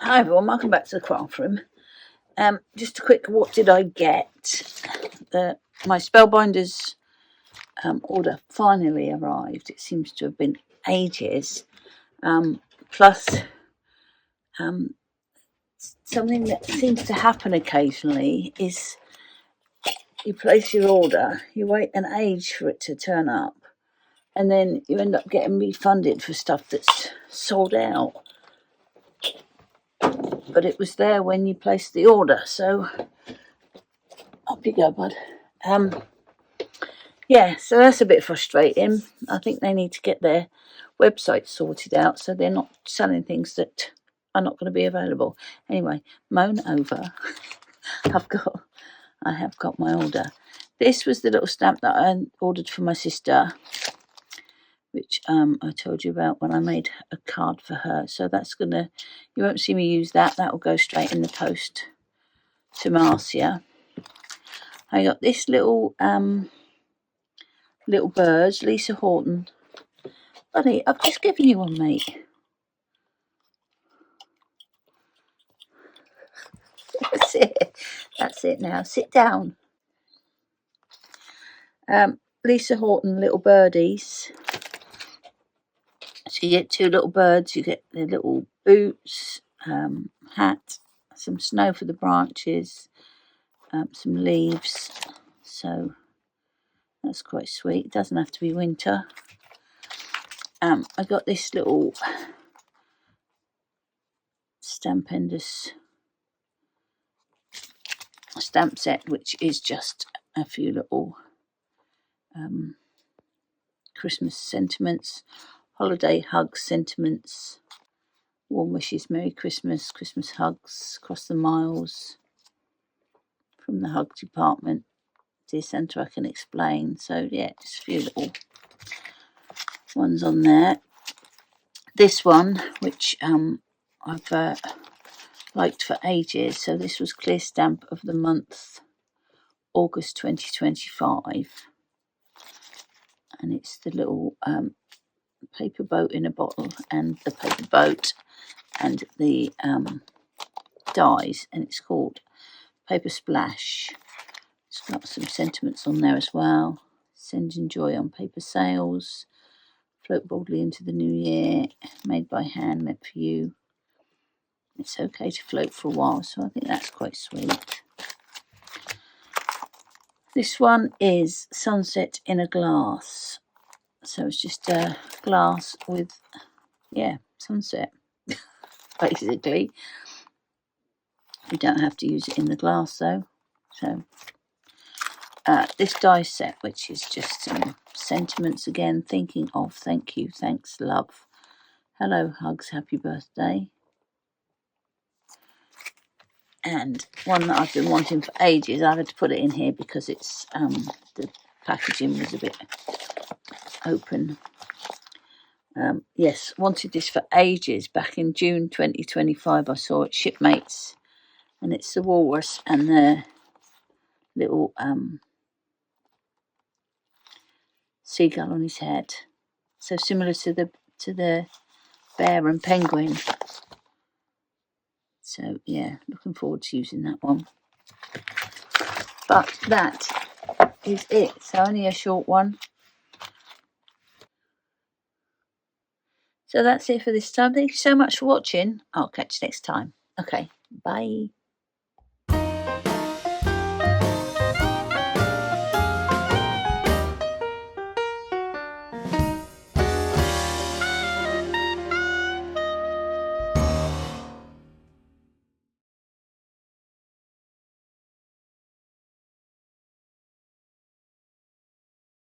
Hi everyone, welcome back to the craft room. Just a quick, what did I get? My Spellbinders order finally arrived. It seems to have been ages. Plus, something that seems to happen occasionally is you place your order, you wait an age for it to turn up, and then you end up getting refunded for stuff that's sold out. But it was there when you placed the order, so up you go, bud. Yeah, so that's a bit frustrating. I think they need to get their website sorted out so they're not selling things that are not going to be available. Anyway, moan over. I have got my order. This was the little stamp that I ordered for my sister, which I told you about when I made a card for her. So that's gonna, you won't see me use that. That will go straight in the post to Marcia. I got this little birds, Lisa Horton. Buddy, I've just given you one, mate. That's it. That's it now. Sit down. Lisa Horton little birdies. So you get two little birds. You get their little boots, hat, some snow for the branches, some leaves. So that's quite sweet. It doesn't have to be winter. I got this little Spellbinders stamp set, which is just a few little Christmas sentiments, holiday hugs sentiments, warm wishes, Merry Christmas, Christmas hugs, across the miles, from the hug department, dear Santa, I can explain. So yeah, just a few little ones on there. This one, which I've liked for ages. So this was Clear Stamp of the Month, August 2025. And it's the little paper boat in a bottle, and the paper boat and the dies, and it's called Paper Splash. It's got some sentiments on there as well. Sending joy on paper sails, float boldly into the new year, made by hand, meant for you. It's okay to float for a while, so I think that's quite sweet. This one is Sunset in a Glass. So it's just a glass with, yeah, sunset, basically. You don't have to use it in the glass though. So this die set, which is just some sentiments again, thinking of, thank you, thanks, love, hello, hugs, happy birthday. And one that I've been wanting for ages. I had to put it in here because it's the packaging was a bit open. Yes, wanted this for ages. Back in June 2025 I saw it Shipmates, and it's the walrus and the little seagull on his head. So similar to the bear and penguin. So yeah, looking forward to using that one. But that is it. So only a short one. So that's it for this time. Thank you so much for watching. I'll catch you next time. Okay, bye.